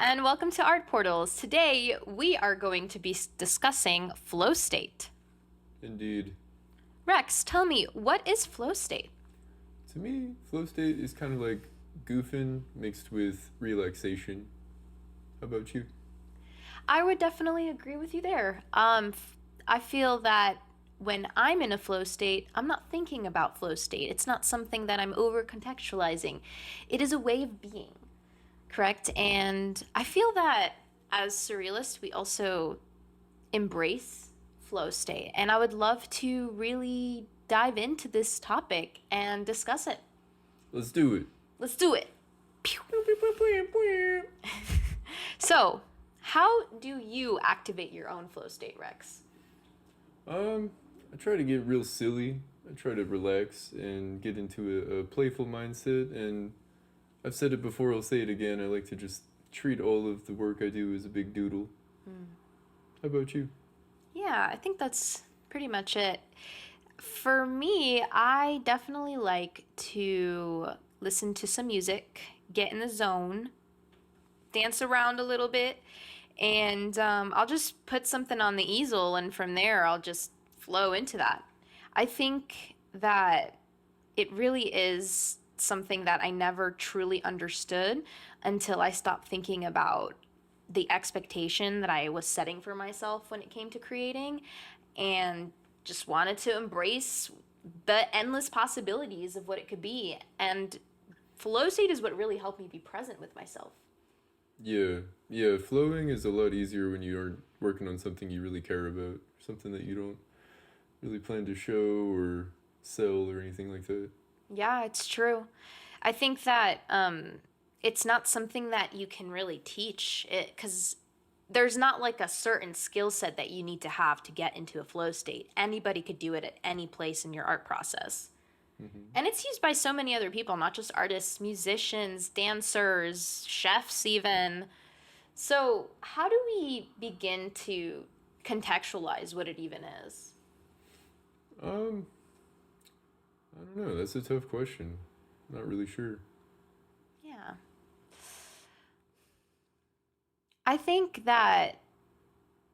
and welcome to Art Portals. Today we are going to be discussing flow state. Indeed. Rex, tell me, what is flow state? To me, flow state is kind of like goofing mixed with relaxation. How about you? I would definitely agree with you there. I feel that when I'm in a flow state, I'm not thinking about flow state. It's not something that I'm over contextualizing. It is a way of being, correct? And I feel that as surrealists, we also embrace flow state. And I would love to really dive into this topic and discuss it. Let's do it. Let's do it. So, how do you activate your own flow state, Rex? I try to get real silly. I try to relax and get into a playful mindset. And I've said it before, I'll say it again. I like to just treat all of the work I do as a big doodle. How about you? Yeah, I think that's pretty much it. For me, I definitely like to listen to some music, get in the zone, dance around a little bit, and I'll just put something on the easel, and from there, I'll just flow into that. I think that it really is something that I never truly understood until I stopped thinking about the expectation that I was setting for myself when it came to creating and just wanted to embrace the endless possibilities of what it could be. And flow state is what really helped me be present with myself. Yeah, flowing is a lot easier when you aren't working on something you really care about, something that you don't really plan to show or sell or anything like that. Yeah, it's true. I think that it's not something that you can really teach it because there's not like a certain skill set that you need to get into a flow state. Anybody could do it at any place in your art process. And it's used by so many other people, not just artists, musicians, dancers, chefs, even. So, how do we begin to contextualize what it even is? Um, I don't know. That's a tough question. Not really sure. Yeah. I think that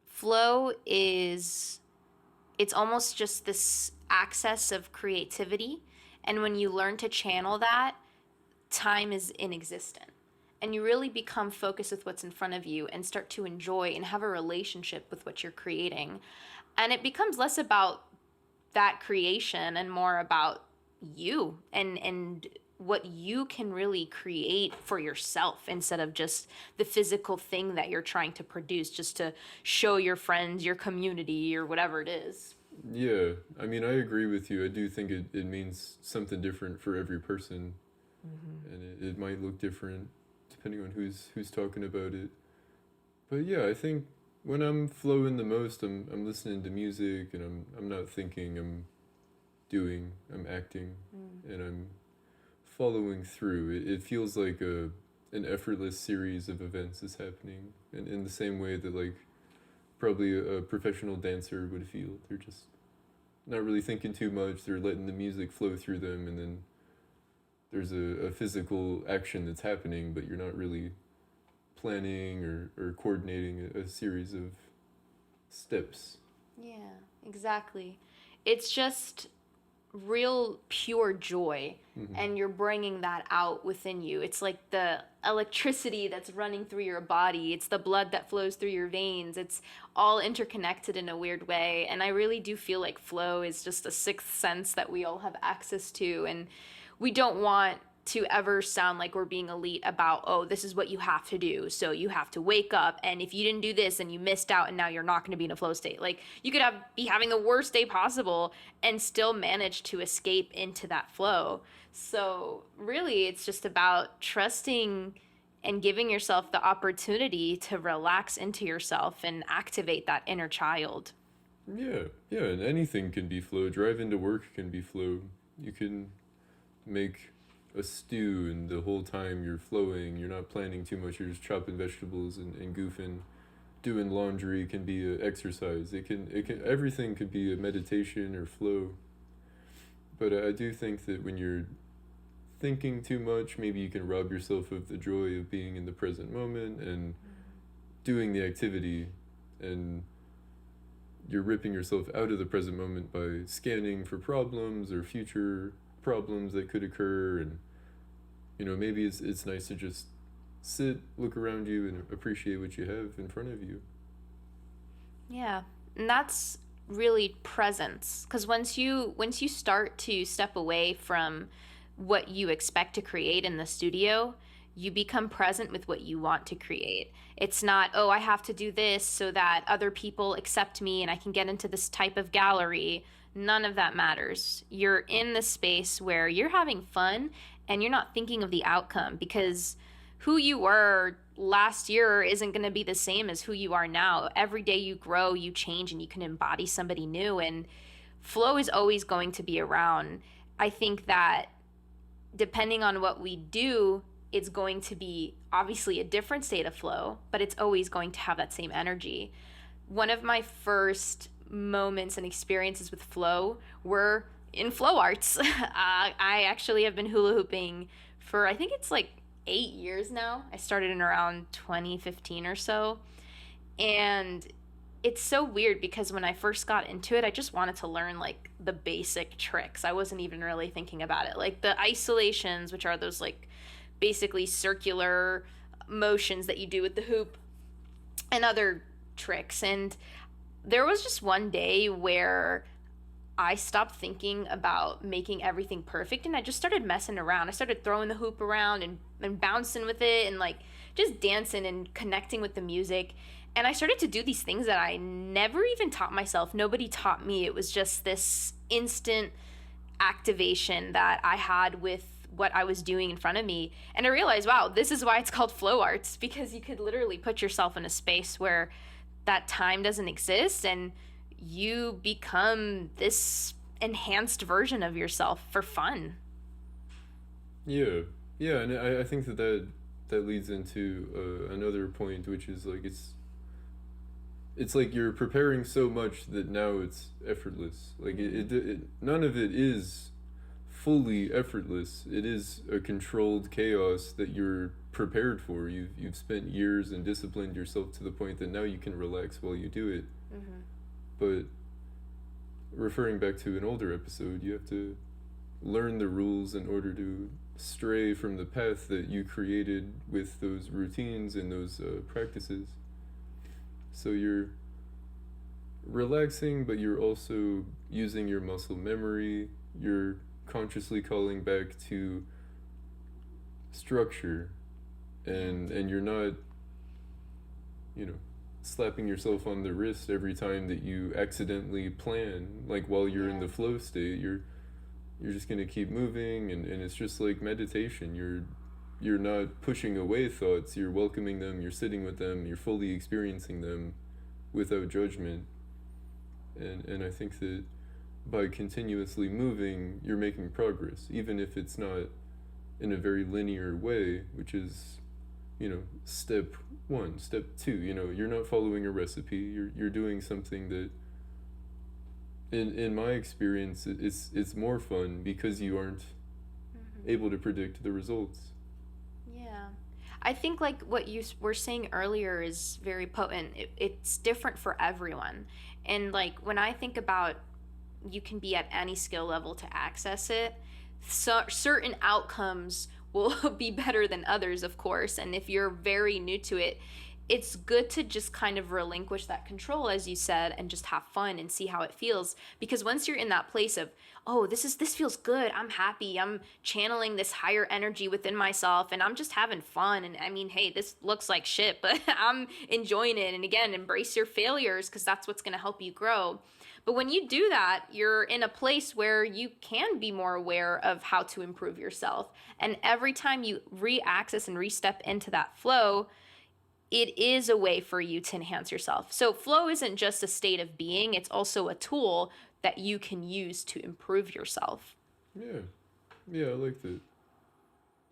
flow is, it's almost just this access of creativity. And when you learn to channel that, time is inexistent. And you really become focused with what's in front of you and start to enjoy and have a relationship with what you're creating. And it becomes less about that creation and more about you and what you can really create for yourself instead of just the physical thing that you're trying to produce just to show your friends, your community, or whatever it is. Yeah, I mean, I agree with you. I do think it means something different for every person, and it might look different depending on who's talking about it. But yeah, I think when I'm flowing the most, I'm listening to music and I'm not thinking, I'm acting, and I'm following through. It feels like an effortless series of events is happening, and in the same way that like probably a professional dancer would feel. They're just not really thinking too much. They're letting the music flow through them, and then there's a physical action that's happening, but you're not really planning or coordinating a series of steps. Yeah, exactly. It's just real pure joy and you're bringing that out within you. It's like the electricity that's running through your body. It's the blood that flows through your veins. It's all interconnected in a weird way. And I really do feel like flow is just a sixth sense that we all have access to. And we don't want to ever sound like we're being elite about, oh, this is what you have to do. So you have to wake up, and if you didn't do this and you missed out and now you're not going to be in a flow state. Like you could be having the worst day possible and still manage to escape into that flow. So really it's just about trusting and giving yourself the opportunity to relax into yourself and activate that inner child. Yeah, and anything can be flow. Driving to work can be flow. You can make a stew and the whole time you're flowing, you're not planning too much, you're just chopping vegetables and goofing. Doing laundry can be a exercise. It can everything could be a meditation or flow. But I do think that when you're thinking too much, maybe you can rob yourself of the joy of being in the present moment and doing the activity, and you're ripping yourself out of the present moment by scanning for problems or future problems that could occur. And maybe it's nice to just sit, look around you, and appreciate what you have in front of you. Yeah, and that's really presence, because once you start to step away from what you expect to create in the studio, you become present with what you want to create. It's not, oh, I have to do this so that other people accept me and I can get into this type of gallery. None of that matters. You're in the space where you're having fun and you're not thinking of the outcome, because who you were last year isn't going to be the same as who you are now. Every day you grow, you change, and you can embody somebody new. And flow is always going to be around. I think that depending on what we do, it's going to be obviously a different state of flow, but it's always going to have that same energy. One of my first moments and experiences with flow were in flow arts. I actually have been hula hooping for, I think it's like 8 years now. I started in around 2015 or so. And it's so weird because when I first got into it, I just wanted to learn like the basic tricks. I wasn't even really thinking about it. Like the isolations, which are those like basically circular motions that you do with the hoop, and other tricks. And there was just one day where I stopped thinking about making everything perfect and I just started messing around. I started throwing the hoop around and bouncing with it and like just dancing and connecting with the music. And I started to do these things that I never even taught myself. Nobody taught me. It was just this instant activation that I had with what I was doing in front of me. And I realized, wow, this is why it's called flow arts, because you could literally put yourself in a space where that time doesn't exist and you become this enhanced version of yourself for fun. Yeah, and I think that leads into another point, which is like it's like you're preparing so much that now it's effortless. Like it none of it is fully effortless. It is a controlled chaos that you're prepared for. You've spent years and disciplined yourself to the point that now you can relax while you do it. Mm-hmm. But referring back to an older episode, you have to learn the rules in order to stray from the path that you created with those routines and those practices. So you're relaxing, but you're also using your muscle memory. You're consciously calling back to structure, and you're not, slapping yourself on the wrist every time that you accidentally plan. Like while you're in the flow state, you're just gonna keep moving, and it's just like meditation. You're not pushing away thoughts. You're welcoming them. You're sitting with them. You're fully experiencing them without judgment. And I think that by continuously moving, you're making progress, even if it's not in a very linear way, which is, step 1, step 2. You're not following a recipe. You're doing something that, in my experience, it's more fun because you aren't able to predict the results. Yeah. I think like what you were saying earlier is very potent. It's different for everyone. And like when I think about you can be at any skill level to access it, so certain outcomes will be better than others, of course. And if you're very new to it, it's good to just kind of relinquish that control, as you said, and just have fun and see how it feels. Because once you're in that place of, oh, this feels good, I'm happy, I'm channeling this higher energy within myself, and I'm just having fun. And I mean, hey, this looks like shit, but I'm enjoying it. And again, embrace your failures, because that's what's going to help you grow. But when you do that, you're in a place where you can be more aware of how to improve yourself. And every time you re-access and re-step into that flow, it is a way for you to enhance yourself. So flow isn't just a state of being, it's also a tool that you can use to improve yourself. Yeah, I like that.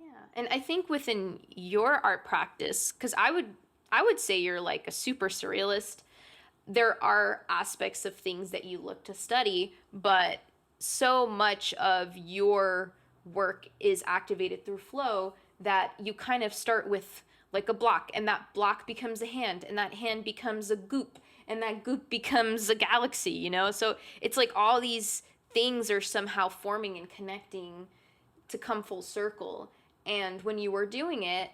Yeah, and I think within your art practice, because I would say you're like a super surrealist, there are aspects of things that you look to study, but so much of your work is activated through flow, that you kind of start with like a block, and that block becomes a hand, and that hand becomes a goop, and that goop becomes a galaxy, you know? So it's like all these things are somehow forming and connecting to come full circle. And when you were doing it,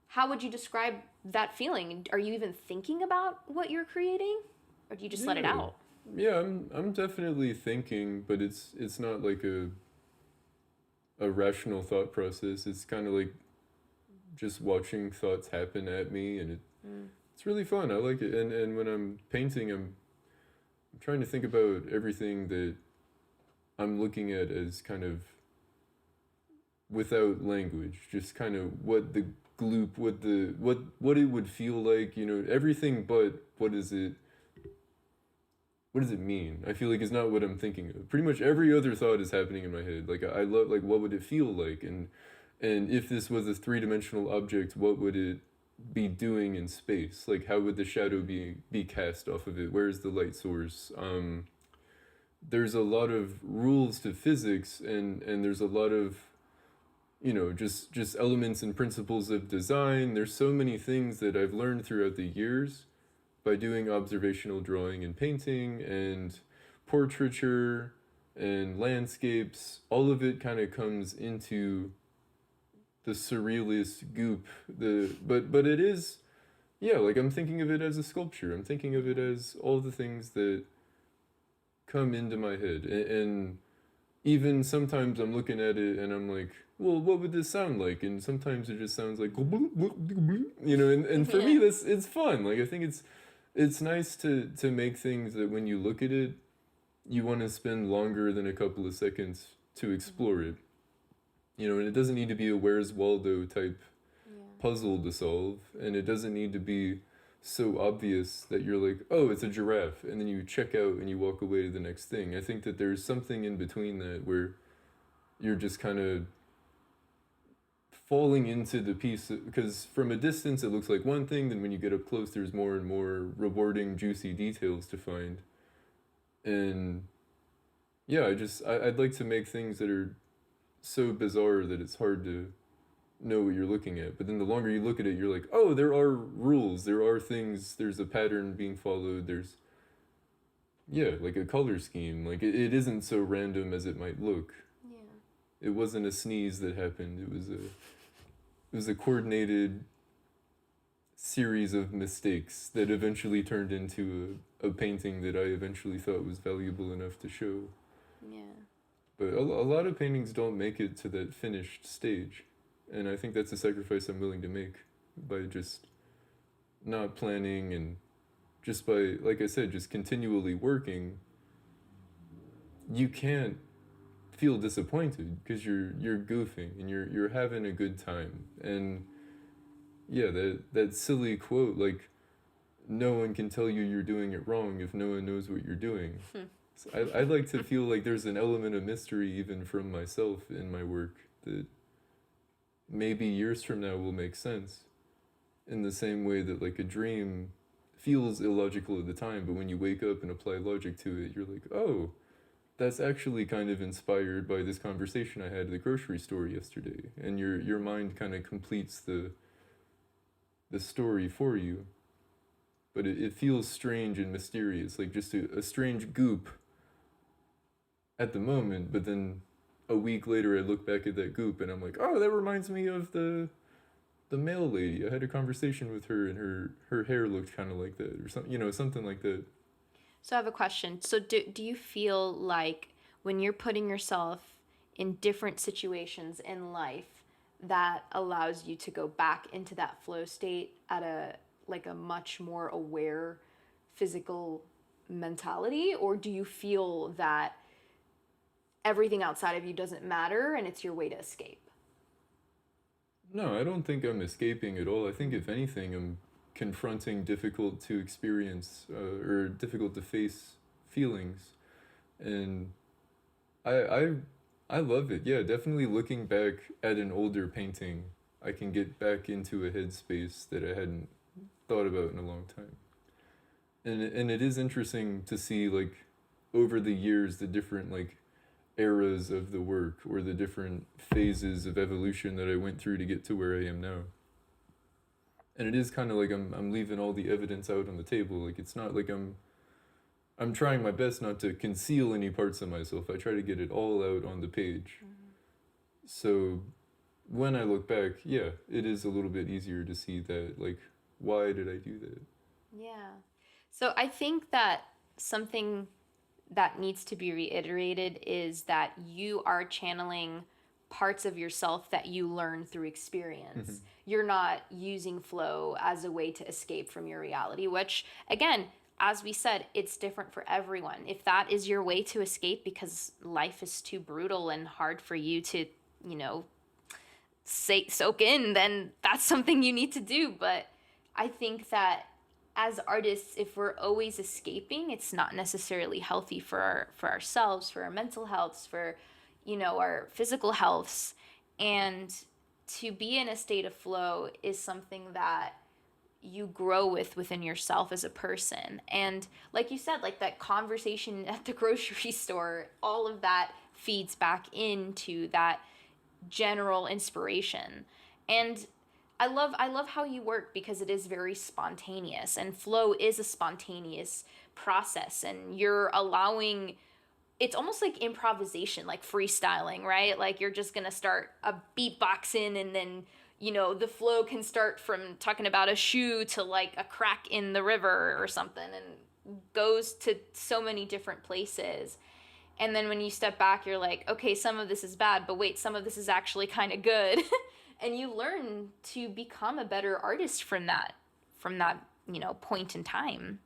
how would you describe that feeling? Are you even thinking about what you're creating, or do you just let it out? Yeah, I'm definitely thinking, but it's not like a rational thought process. It's kind of like just watching thoughts happen at me, and it's really fun. I like it. And when I'm painting, I'm trying to think about everything that I'm looking at as kind of without language, just kind of what the gloop, what it would feel like, you know, everything but what does it mean? I feel like it's not what I'm thinking of. Pretty much every other thought is happening in my head. Like I love, like, what would it feel like, and if this was a three-dimensional object, what would it be doing in space? Like, how would the shadow be cast off of it? Where's the light source? There's a lot of rules to physics, and there's a lot of, you know, just elements and principles of design. There's so many things that I've learned throughout the years by doing observational drawing and painting and portraiture and landscapes. All of it kind of comes into the surrealist goop. But it is, yeah, like I'm thinking of it as a sculpture. I'm thinking of it as all the things that come into my head. And even sometimes I'm looking at it and I'm like, well, what would this sound like? And sometimes it just sounds like, you know, and for me, it's fun. Like, I think it's nice to make things that when you look at it, you want to spend longer than a couple of seconds to explore it. You know, and it doesn't need to be a Where's Waldo type puzzle to solve, and it doesn't need to be so obvious that you're like, oh, it's a giraffe, and then you check out and you walk away to the next thing. I think that there's something in between that where you're just kind of falling into the piece, because from a distance it looks like one thing, then when you get up close there's more and more rewarding, juicy details to find. And yeah, I'd like to make things that are so bizarre that it's hard to know what you're looking at. But then the longer you look at it, you're like, oh, there are rules, there are things, there's a pattern being followed, there's, yeah, like a color scheme. Like it isn't so random as it might look. Yeah. It wasn't a sneeze that happened. It was a coordinated series of mistakes that eventually turned into a painting that I eventually thought was valuable enough to show. Yeah. But a lot of paintings don't make it to that finished stage. And I think that's a sacrifice I'm willing to make by just not planning, and just by, like I said, just continually working. You can't feel disappointed because you're goofing and you're having a good time. And yeah, that silly quote, like, no one can tell you you're doing it wrong if no one knows what you're doing. So I'd like to feel like there's an element of mystery even from myself in my work that maybe years from now will make sense, in the same way that like a dream feels illogical at the time, but when you wake up and apply logic to it, you're like, oh, that's actually kind of inspired by this conversation I had at the grocery store yesterday. And your mind kind of completes the story for you. But it feels strange and mysterious, like just a strange goop at the moment, but then a week later I look back at that goop and I'm like, oh, that reminds me of the mail lady. I had a conversation with her and her hair looked kind of like that, or something, you know, something like that. So I have a question. So do you feel like when you're putting yourself in different situations in life, that allows you to go back into that flow state at a much more aware physical mentality? Or do you feel that everything outside of you doesn't matter and it's your way to escape? No, I don't think I'm escaping at all. I think if anything, I'm confronting difficult to experience or difficult to face feelings. And I love it. Yeah, definitely looking back at an older painting, I can get back into a headspace that I hadn't thought about in a long time. And it is interesting to see, like, over the years, the different, like, eras of the work or the different phases of evolution that I went through to get to where I am now. And it is kind of like I'm leaving all the evidence out on the table. Like it's not like I'm trying my best not to conceal any parts of myself. I try to get it all out on the page. So when I look back, yeah, it is a little bit easier to see that, like, why did I do that? Yeah. So I think that something that needs to be reiterated is that you are channeling parts of yourself that you learn through experience. You're not using flow as a way to escape from your reality, which, again, as we said, it's different for everyone. If that is your way to escape because life is too brutal and hard for you to, you know, soak in, then that's something you need to do. But I think that as artists, if we're always escaping, it's not necessarily healthy for ourselves, for our mental healths, for, you know, our physical healths. And to be in a state of flow is something that you grow within yourself as a person. And like you said, like that conversation at the grocery store, all of that feeds back into that general inspiration. And I love how you work because it is very spontaneous, and flow is a spontaneous process, and you're allowing, it's almost like improvisation, like freestyling, right? Like you're just going to start a beatboxing, and then, you know, the flow can start from talking about a shoe to like a crack in the river or something, and goes to so many different places. And then when you step back, you're like, okay, some of this is bad, but wait, some of this is actually kind of good. And you learn to become a better artist from that, you know, point in time.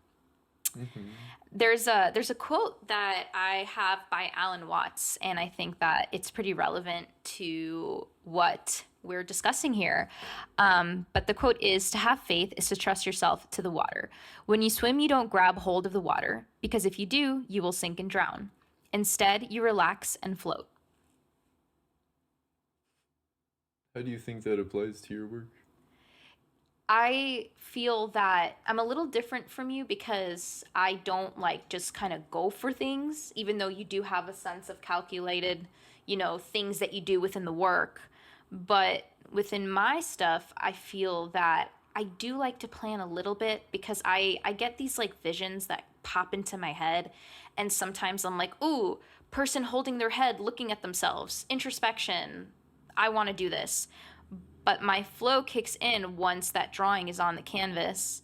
There's a quote that I have by Alan Watts, and I think that it's pretty relevant to what we're discussing here. But the quote is, "To have faith is to trust yourself to the water. When you swim, you don't grab hold of the water, because if you do, you will sink and drown. Instead, you relax and float." How do you think that applies to your work? I feel that I'm a little different from you because I don't like just kind of go for things, even though you do have a sense of calculated, you know, things that you do within the work. But within my stuff, I feel that I do like to plan a little bit because I get these like visions that pop into my head. And sometimes I'm like, ooh, person holding their head, looking at themselves, introspection. I want to do this. But my flow kicks in once that drawing is on the canvas,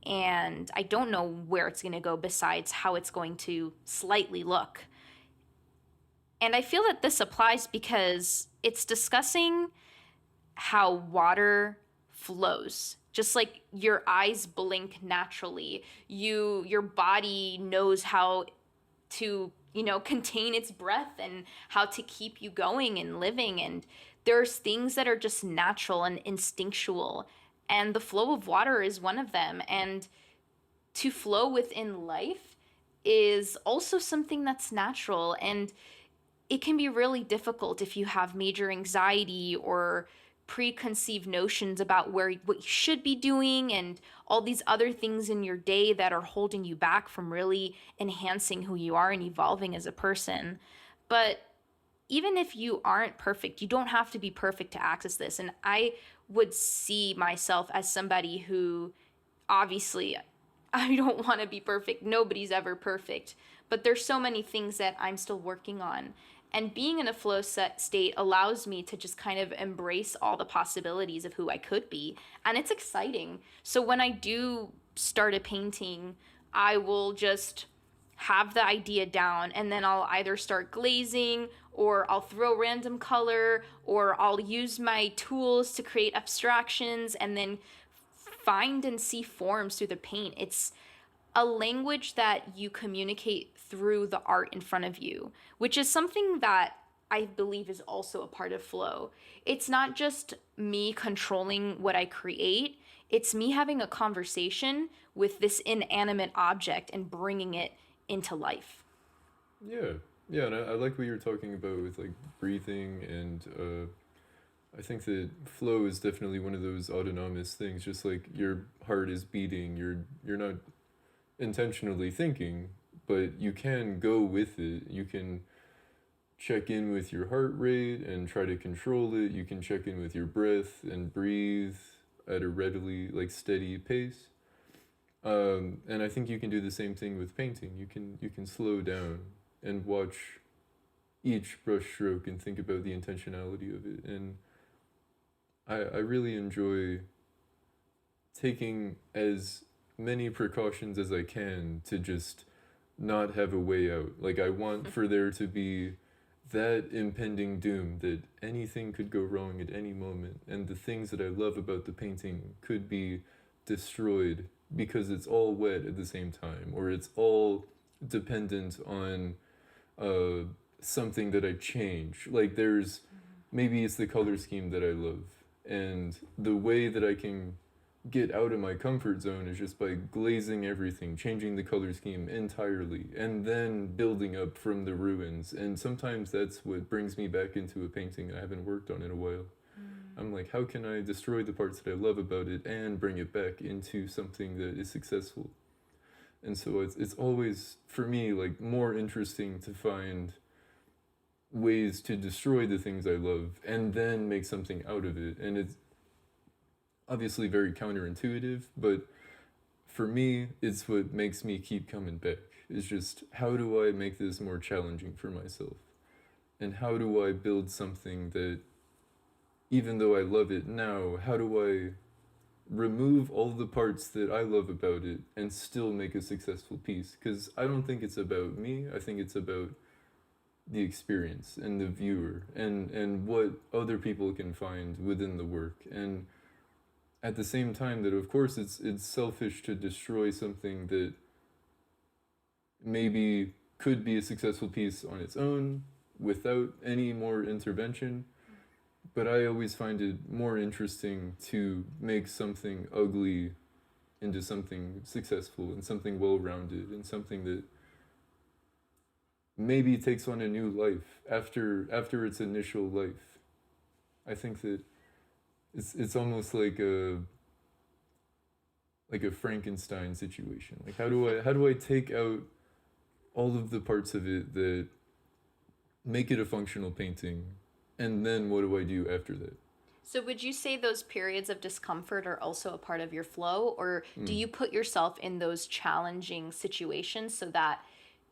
and I don't know where it's going to go besides how it's going to slightly look. And I feel that this applies because it's discussing how water flows. Just like your eyes blink naturally, your body knows how to, you know, contain its breath and how to keep you going and living. And there's things that are just natural and instinctual, and the flow of water is one of them. And to flow within life is also something that's natural, and it can be really difficult if you have major anxiety or preconceived notions about what you should be doing and all these other things in your day that are holding you back from really enhancing who you are and evolving as a person. But even if you aren't perfect, you don't have to be perfect to access this. And I would see myself as somebody who, obviously, I don't want to be perfect. Nobody's ever perfect. But there's so many things that I'm still working on. And being in a flow state allows me to just kind of embrace all the possibilities of who I could be. And it's exciting. So when I do start a painting, I will just have the idea down, and then I'll either start glazing, or I'll throw random color, or I'll use my tools to create abstractions and then find and see forms through the paint. It's a language that you communicate through the art in front of you, which is something that I believe is also a part of flow. It's not just me controlling what I create, it's me having a conversation with this inanimate object and bringing it into life. Yeah, yeah, and I like what you're talking about with like breathing, and I think that flow is definitely one of those autonomous things. Just like your heart is beating, you're not intentionally thinking, but you can go with it. You can check in with your heart rate and try to control it. You can check in with your breath and breathe at a readily, like, steady pace. And I think you can do the same thing with painting. You can slow down and watch each brush stroke and think about the intentionality of it. And I really enjoy taking as many precautions as I can to just not have a way out. Like, I want for there to be that impending doom that anything could go wrong at any moment, and the things that I love about the painting could be destroyed because it's all wet at the same time, or it's all dependent on something that I change. Like, there's maybe it's the color scheme that I love, and the way that I can get out of my comfort zone is just by glazing everything, changing the color scheme entirely, and then building up from the ruins. And sometimes that's what brings me back into a painting I haven't worked on in a while. I'm like, how can I destroy the parts that I love about it and bring it back into something that is successful? And so it's always, for me, like, more interesting to find ways to destroy the things I love and then make something out of it. And it's obviously very counterintuitive, but for me, it's what makes me keep coming back. It's just, how do I make this more challenging for myself? And how do I build something that, even though I love it now, how do I remove all the parts that I love about it and still make a successful piece? Because I don't think it's about me. I think it's about the experience and the viewer, and what other people can find within the work. And at the same time, that of course it's selfish to destroy something that maybe could be a successful piece on its own without any more intervention. But I always find it more interesting to make something ugly into something successful and something well-rounded and something that maybe takes on a new life after its initial life. I think that it's almost like a Frankenstein situation. Like, how do I take out all of the parts of it that make it a functional painting, and then what do I do after that? So would you say those periods of discomfort are also a part of your flow, or do you put yourself in those challenging situations so that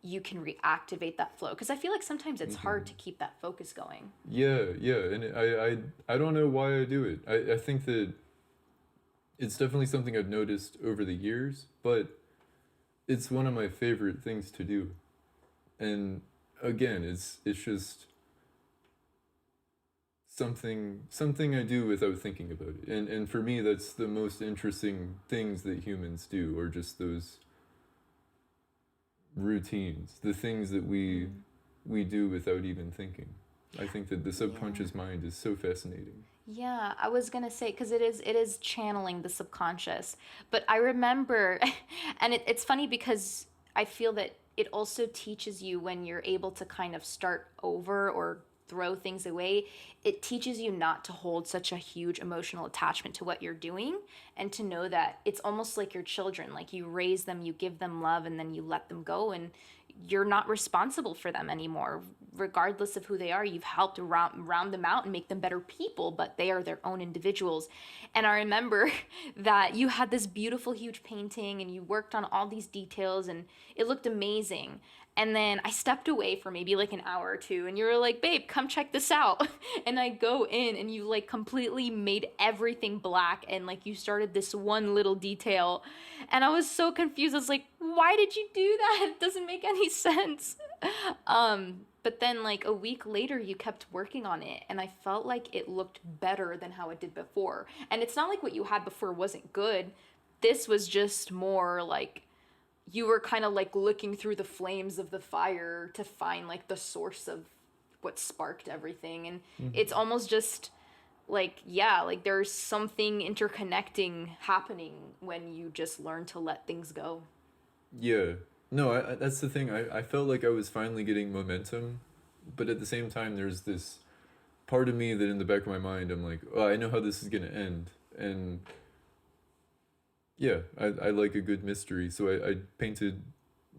you can reactivate that flow? Because I feel like sometimes it's hard to keep that focus going. Yeah, and I don't know why I do it. I think that it's definitely something I've noticed over the years, but it's one of my favorite things to do. And again, it's just something I do without thinking about it. And for me, that's the most interesting things that humans do, or just those routines, the things that we do without even thinking. I think that the subconscious mind is so fascinating. Yeah, I was gonna say, because it is channeling the subconscious. But I remember, and it's funny because I feel that it also teaches you, when you're able to kind of start over or throw things away, it teaches you not to hold such a huge emotional attachment to what you're doing, and to know that it's almost like your children. Like, you raise them, you give them love, and then you let them go, and you're not responsible for them anymore. Regardless of who they are, you've helped round them out and make them better people, but they are their own individuals. And I remember that you had this beautiful, huge painting, and you worked on all these details, and it looked amazing. And then I stepped away for maybe like an hour or two, and you were like, babe, come check this out. And I go in, and you like completely made everything black, and like you started this one little detail. And I was so confused. I was like, why did you do that? It doesn't make any sense. But then like a week later, you kept working on it, and I felt like it looked better than how it did before. And it's not like what you had before wasn't good. This was just more like, you were kind of like looking through the flames of the fire to find like the source of what sparked everything. And it's almost just like, yeah, like there's something interconnecting happening when you just learn to let things go. Yeah. No, that's the thing. I felt like I was finally getting momentum, but at the same time, there's this part of me that in the back of my mind, I'm like, oh, I know how this is going to end. And yeah, I like a good mystery. So I painted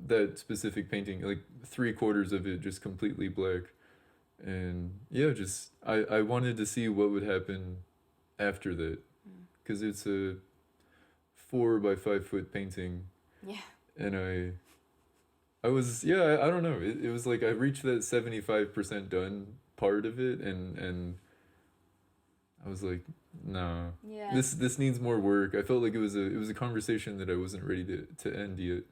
that specific painting, like 3/4 of it just completely black. And yeah, just I wanted to see what would happen after that, because it's a 4 by 5 foot painting, Yeah. and I was, yeah, I don't know, it was like I reached that 75% done part of it, and I was like, nah, Yeah. this needs more work. I felt like it was a conversation that I wasn't ready to end yet.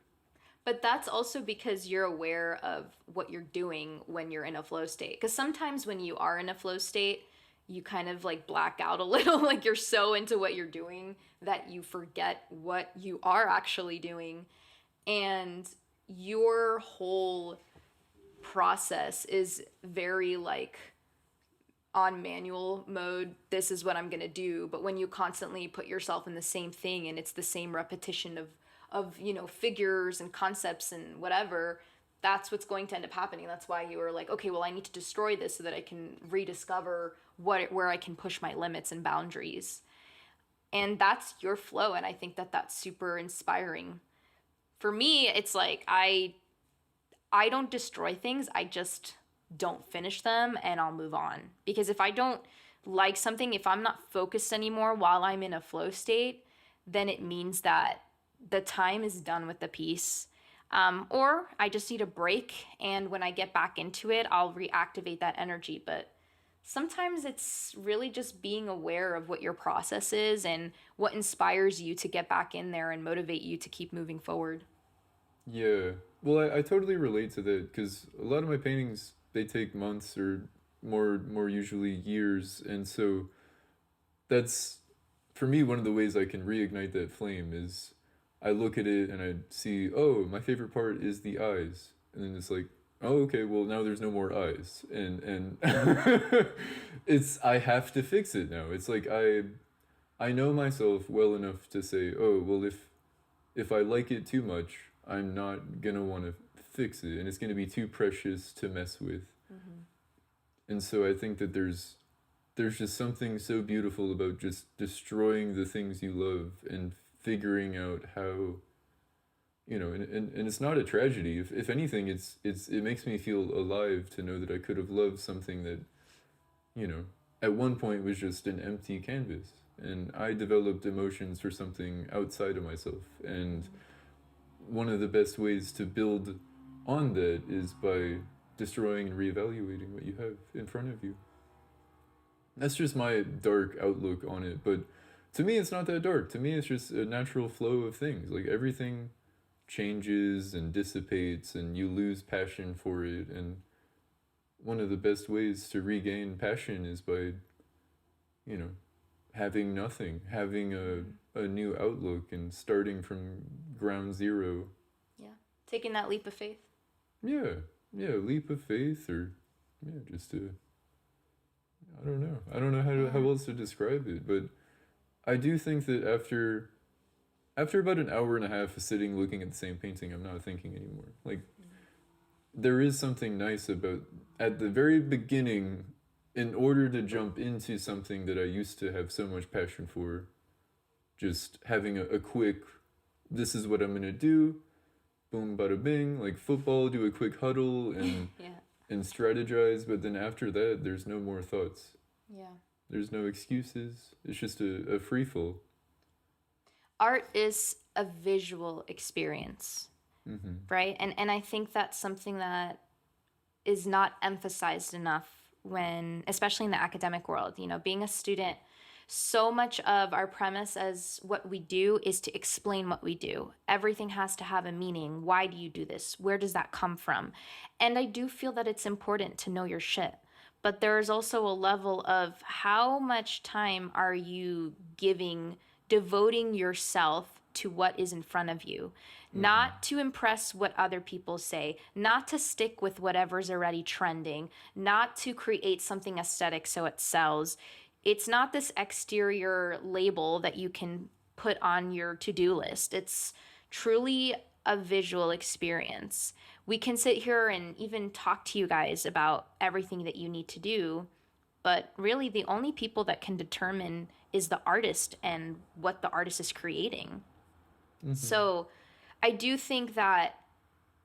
But that's also because you're aware of what you're doing when you're in a flow state. Because sometimes when you are in a flow state, you kind of like black out a little, like you're so into what you're doing that you forget what you are actually doing. And your whole process is very like on manual mode. This is what I'm going to do. But when you constantly put yourself in the same thing and it's the same repetition of figures and concepts and whatever, that's what's going to end up happening. That's why you were like, okay, well, I need to destroy this so that I can rediscover where I can push my limits and boundaries. And that's your flow, and I think that that's super inspiring. For me, it's like I don't destroy things. I just don't finish them and I'll move on. Because if I don't like something, if I'm not focused anymore while I'm in a flow state, then it means that the time is done with the piece. Or I just need a break, and when I get back into it, I'll reactivate that energy. But sometimes it's really just being aware of what your process is and what inspires you to get back in there and motivate you to keep moving forward. Yeah. Well, I totally relate to that, because a lot of my paintings, they take months or more usually years, and so that's, for me, one of the ways I can reignite that flame is I look at it and I see, oh, my favorite part is the eyes, and then it's like, oh, okay, well, now there's no more eyes, and it's, I have to fix it now. It's like I know myself well enough to say, oh, well, if I like it too much, I'm not gonna want to fix it, and it's gonna be too precious to mess with. Mm-hmm. And so I think that there's just something so beautiful about just destroying the things you love and figuring out how, and it's not a tragedy. If anything, it makes me feel alive to know that I could have loved something that, you know, at one point was just an empty canvas, and I developed emotions for something outside of myself. And one of the best ways to build on that is by destroying and reevaluating what you have in front of you. That's just my dark outlook on it, but to me it's not that dark. To me it's just a natural flow of things. Like everything changes and dissipates and you lose passion for it, and one of the best ways to regain passion is by, you know, having nothing, having a new outlook and starting from ground zero. Yeah. Taking that leap of faith. Yeah, yeah, leap of faith, or yeah, just a, I don't know. I don't know how else to describe it, but I do think that after about an hour and a half of sitting looking at the same painting, I'm not thinking anymore. Like, there is something nice about, at the very beginning, in order to jump into something that I used to have so much passion for, just having a quick, this is what I'm gonna do, boom, bada bing, like football, do a quick huddle and Yeah. and strategize. But then after that, there's no more thoughts. Yeah. There's no excuses. It's just a free fall. Art is a visual experience, Mm-hmm. right? And I think that's something that is not emphasized enough when, especially in the academic world, being a student, so much of our premise as what we do is to explain what we do. Everything has to have a meaning. Why do you do this? Where does that come from? And I do feel that it's important to know your shit. But there is also a level of how much time are you devoting yourself to what is in front of you, not to impress what other people say, not to stick with whatever's already trending, not to create something aesthetic so it sells. It's not this exterior label that you can put on your to-do list. It's truly a visual experience. We can sit here and even talk to you guys about everything that you need to do, but really the only people that can determine is the artist and what the artist is creating. Mm-hmm. So I do think that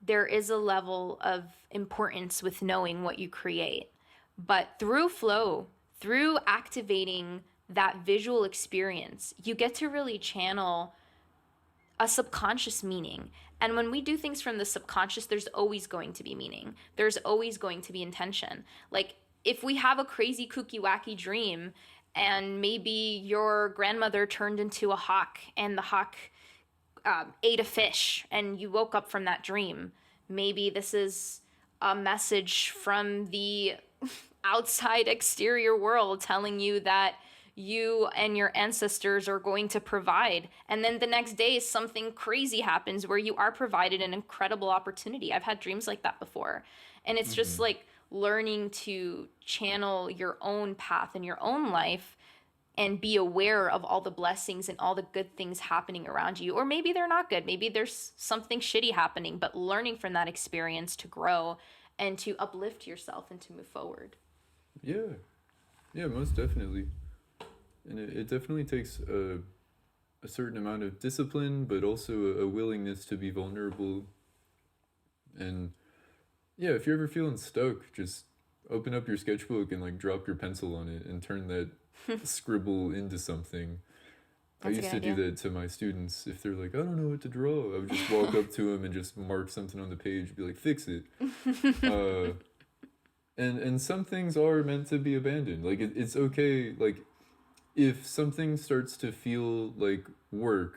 there is a level of importance with knowing what you create. But through flow, through activating that visual experience, you get to really channel a subconscious meaning. And when we do things from the subconscious, there's always going to be meaning. There's always going to be intention. Like if we have a crazy, kooky, wacky dream, and maybe your grandmother turned into a hawk and the hawk ate a fish and you woke up from that dream, maybe this is a message from the outside exterior world telling you that you and your ancestors are going to provide. And then the next day, something crazy happens where you are provided an incredible opportunity. I've had dreams like that before. And it's just like learning to channel your own path in your own life and be aware of all the blessings and all the good things happening around you. Or maybe they're not good. Maybe there's something shitty happening, but learning from that experience to grow and to uplift yourself and to move forward. Yeah. Yeah, most definitely. And it definitely takes a certain amount of discipline, but also a willingness to be vulnerable. And yeah, if you're ever feeling stuck, just open up your sketchbook and like drop your pencil on it and turn that scribble into something. That's I used to do that to my students. If they're like, I don't know what to draw, I would just walk up to them and just mark something on the page, be like, fix it. And some things are meant to be abandoned. Like it's okay. Like if something starts to feel like work,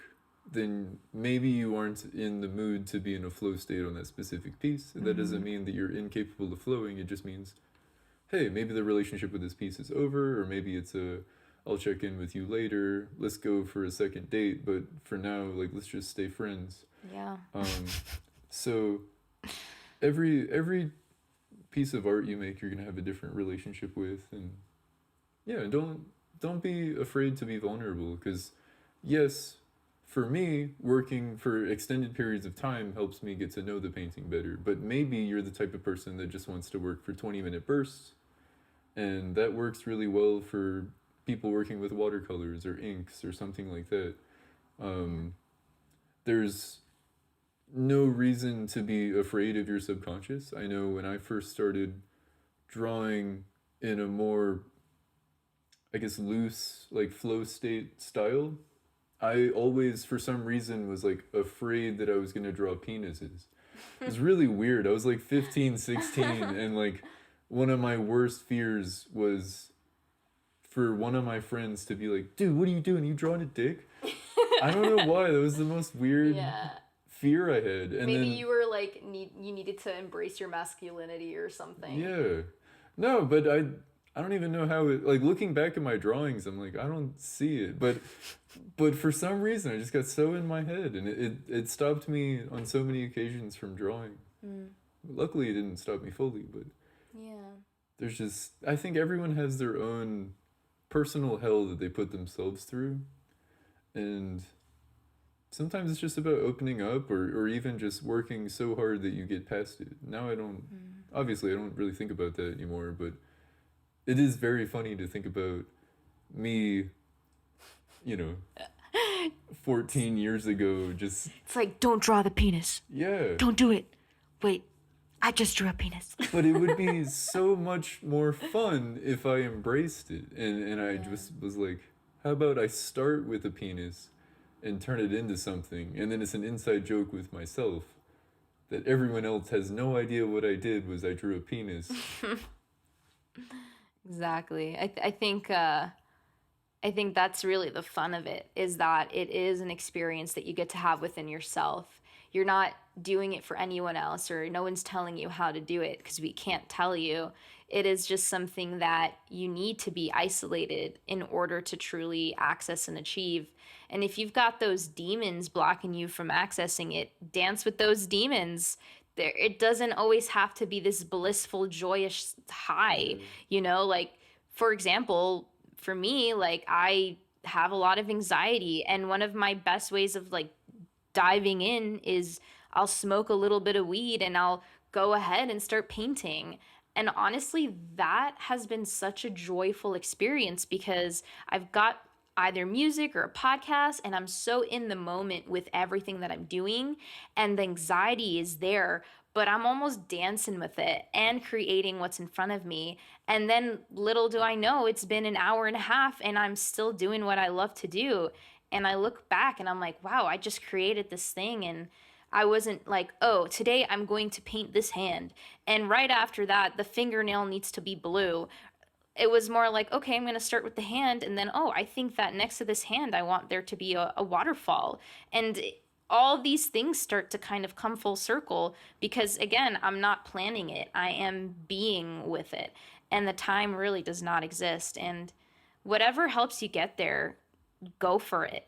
then maybe you aren't in the mood to be in a flow state on that specific piece. And that doesn't mean that you're incapable of flowing. It just means, hey, maybe the relationship with this piece is over, or maybe it's I'll check in with you later. Let's go for a second date, but for now, like, let's just stay friends. Yeah. So every piece of art you make, you're gonna have a different relationship with, and yeah, don't be afraid to be vulnerable, because yes, for me, working for extended periods of time helps me get to know the painting better, but maybe you're the type of person that just wants to work for 20-minute bursts, and that works really well for people working with watercolors or inks or something like that. There's no reason to be afraid of your subconscious. I know when I first started drawing in a more, I guess, loose, like flow state style, I always, for some reason, was like afraid that I was going to draw penises. It was really weird. I was like 15, 16, and like one of my worst fears was for one of my friends to be like, dude, what are you doing? You drawing a dick? I don't know why. That was the most weird fear I had. And maybe then, you were like, you needed to embrace your masculinity or something. yeah. No, but I don't even know how it, like, looking back at my drawings, I'm like, I don't see it. But for some reason, I just got so in my head, and it stopped me on so many occasions from drawing. Luckily, it didn't stop me fully, but yeah, there's just, I think everyone has their own personal hell that they put themselves through, and sometimes it's just about opening up, or even just working so hard that you get past it. Now obviously I don't really think about that anymore, but it is very funny to think about me, 14 years ago, just... It's like, don't draw the penis. Yeah. Don't do it. Wait, I just drew a penis. But it would be so much more fun if I embraced it. And I just was like, how about I start with a penis and turn it into something, and then it's an inside joke with myself that everyone else has no idea what I did was I drew a penis. Exactly. I think that's really the fun of it, is that it is an experience that you get to have within yourself. You're not doing it for anyone else, or no one's telling you how to do it, because we can't tell you. It is just something that you need to be isolated in order to truly access and achieve. And if you've got those demons blocking you from accessing it, dance with those demons. It doesn't always have to be this blissful, joyous high, like, for example, for me, like, I have a lot of anxiety, and one of my best ways of like diving in is I'll smoke a little bit of weed and I'll go ahead and start painting. And honestly, that has been such a joyful experience, because I've got either music or a podcast, and I'm so in the moment with everything that I'm doing, and the anxiety is there, but I'm almost dancing with it and creating what's in front of me. And then little do I know, it's been an hour and a half and I'm still doing what I love to do. And I look back and I'm like, wow, I just created this thing. And I wasn't like, oh, today I'm going to paint this hand. And right after that, the fingernail needs to be blue. It was more like, okay, I'm going to start with the hand. And then, oh, I think that next to this hand, I want there to be a waterfall. And all these things start to kind of come full circle because, again, I'm not planning it. I am being with it. And the time really does not exist. And whatever helps you get there, go for it.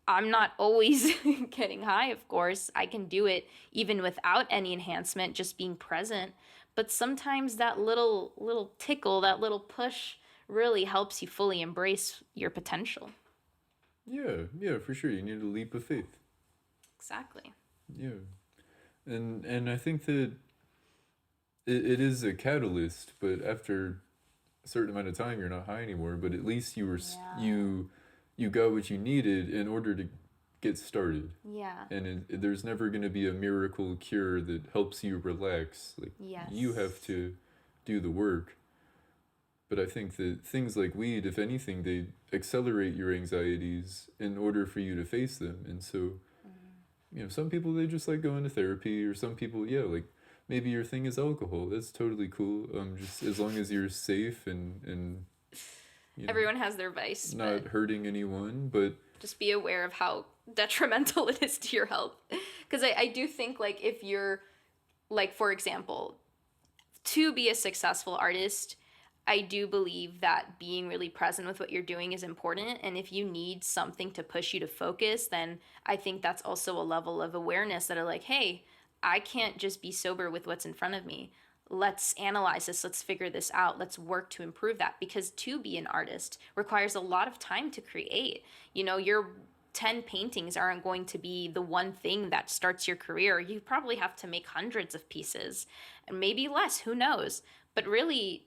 I'm not always getting high, of course. I can do it even without any enhancement, just being present. But sometimes that little tickle, that little push really helps you fully embrace your potential. Yeah, for sure. You need a leap of faith. Exactly. Yeah. And I think that it is a catalyst, but after a certain amount of time you're not high anymore, but at least you got what you needed in order to get started. Yeah. And there's never going to be a miracle cure that helps you relax. Like, yes. You have to do the work. But I think that things like weed, if anything, they accelerate your anxieties in order for you to face them. And so, some people, they just like going to therapy, or some people, like maybe your thing is alcohol. That's totally cool. Just as long as you're safe and everyone has their vice. Not hurting anyone, but just be aware of how detrimental it is to your health. Because I do think, like, if you're, like, for example, to be a successful artist, I do believe that being really present with what you're doing is important. And if you need something to push you to focus, then I think that's also a level of awareness that are like, hey, I can't just be sober with what's in front of me. Let's analyze this. Let's figure this out. Let's work to improve that. Because to be an artist requires a lot of time to create. Your 10 paintings aren't going to be the one thing that starts your career. You probably have to make hundreds of pieces, and maybe less, who knows. But really,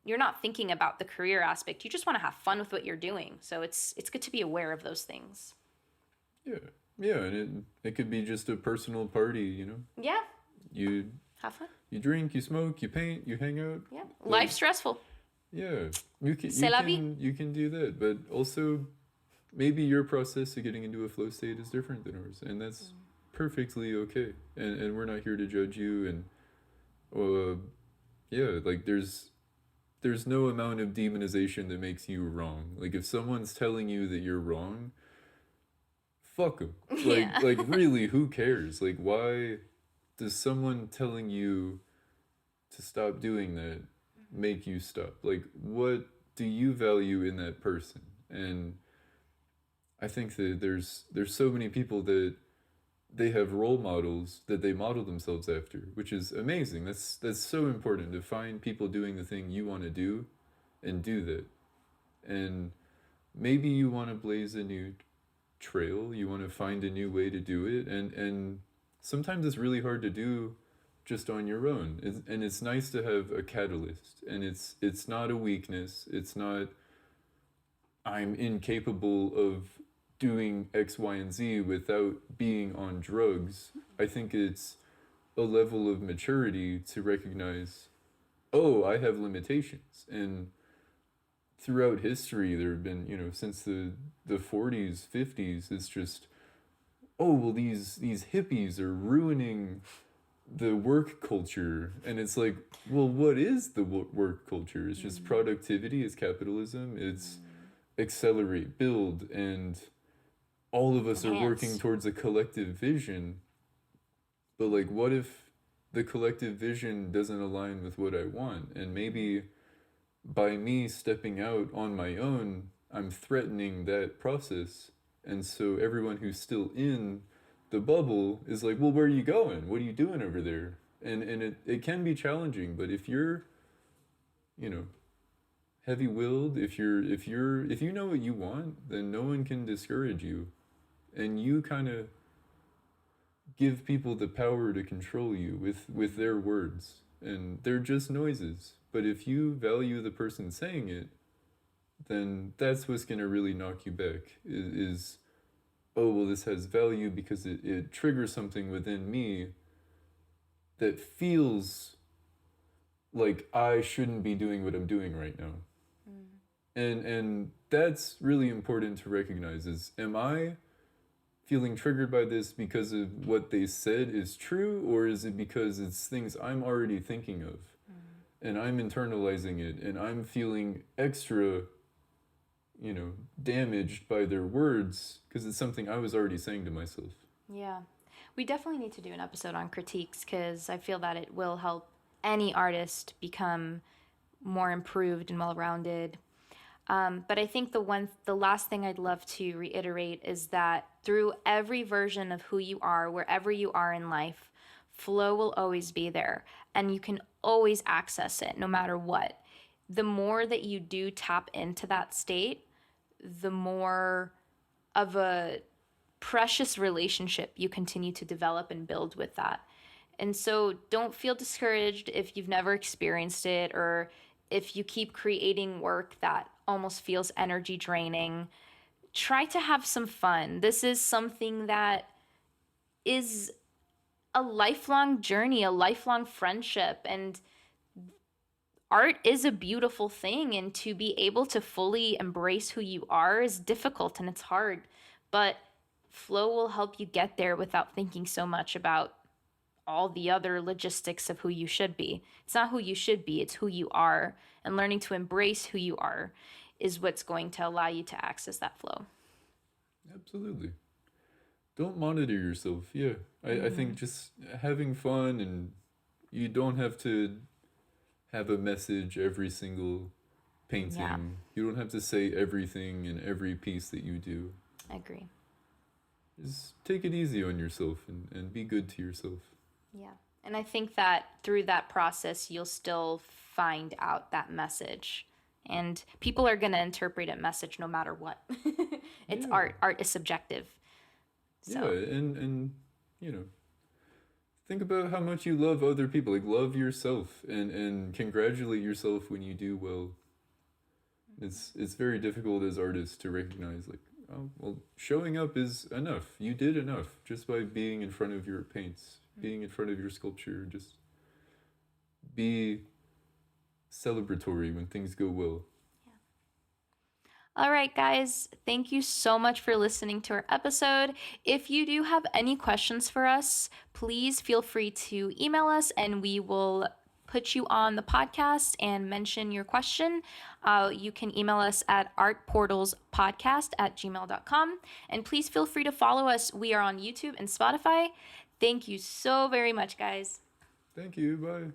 you're not thinking about the career aspect. You just want to have fun with what you're doing. So it's good to be aware of those things. Yeah, and it could be just a personal party, Yeah. You have fun. You drink, you smoke, you paint, you hang out. Yeah, life's stressful. Yeah, you can do that, but also maybe your process of getting into a flow state is different than ours, and that's perfectly okay. And we're not here to judge you. And like there's no amount of demonization that makes you wrong. Like if someone's telling you that you're wrong, fuck them. Like really, who cares? Like why does someone telling you to stop doing that make you stop? Like, what do you value in that person? And I think that there's so many people that they have role models that they model themselves after, which is amazing. That's so important, to find people doing the thing you want to do and do that. And maybe you want to blaze a new trail, you want to find a new way to do it, and sometimes it's really hard to do just on your own. And it's nice to have a catalyst. And it's not a weakness. It's not, I'm incapable of doing X, Y, and Z without being on drugs. I think it's a level of maturity to recognize, oh, I have limitations. And throughout history, there have been, since the 40s, 50s, it's just, oh, well, these hippies are ruining the work culture. And it's like, well, what is the work culture? It's just productivity, it's capitalism, it's accelerate, build, and all of us are working towards a collective vision. But like, what if the collective vision doesn't align with what I want? And maybe by me stepping out on my own, I'm threatening that process. And so everyone who's still in the bubble is like, well, where are you going? What are you doing over there? And it can be challenging, but if you're, heavy-willed, if you know what you want, then no one can discourage you. And you kind of give people the power to control you with their words. And they're just noises. But if you value the person saying it, then that's what's going to really knock you back, is oh, well, this has value because it triggers something within me that feels like I shouldn't be doing what I'm doing right now. And that's really important to recognize is, am I feeling triggered by this because of what they said is true, or is it because it's things I'm already thinking of and I'm internalizing it and I'm feeling extra, damaged by their words because it's something I was already saying to myself. Yeah. We definitely need to do an episode on critiques because I feel that it will help any artist become more improved and well-rounded. But I think the last thing I'd love to reiterate is that through every version of who you are, wherever you are in life, flow will always be there and you can always access it no matter what. The more that you do tap into that state, the more of a precious relationship you continue to develop and build with that. And so don't feel discouraged if you've never experienced it or if you keep creating work that almost feels energy draining. Try to have some fun. This is something that is a lifelong journey, a lifelong friendship, and art is a beautiful thing, and to be able to fully embrace who you are is difficult and it's hard, but flow will help you get there without thinking so much about all the other logistics of who you should be. It's not who you should be, it's who you are, and learning to embrace who you are is what's going to allow you to access that flow. Absolutely. Don't monitor yourself. Yeah. I think just having fun, and you don't have to have a message every single painting. Yeah. You don't have to say everything in every piece that you do. I agree. Just take it easy on yourself and be good to yourself. Yeah. And I think that through that process, you'll still find out that message. And people are going to interpret a message no matter what. It's art. Art is subjective. So. Yeah, and think about how much you love other people. Like, love yourself and congratulate yourself when you do well. It's very difficult as artists to recognize, like, oh, well, showing up is enough. You did enough just by being in front of your paints, being in front of your sculpture. Just be celebratory when things go well. All right, guys, thank you so much for listening to our episode. If you do have any questions for us, please feel free to email us and we will put you on the podcast and mention your question. You can email us at artportalspodcast@gmail.com. And please feel free to follow us. We are on YouTube and Spotify. Thank you so very much, guys. Thank you. Bye.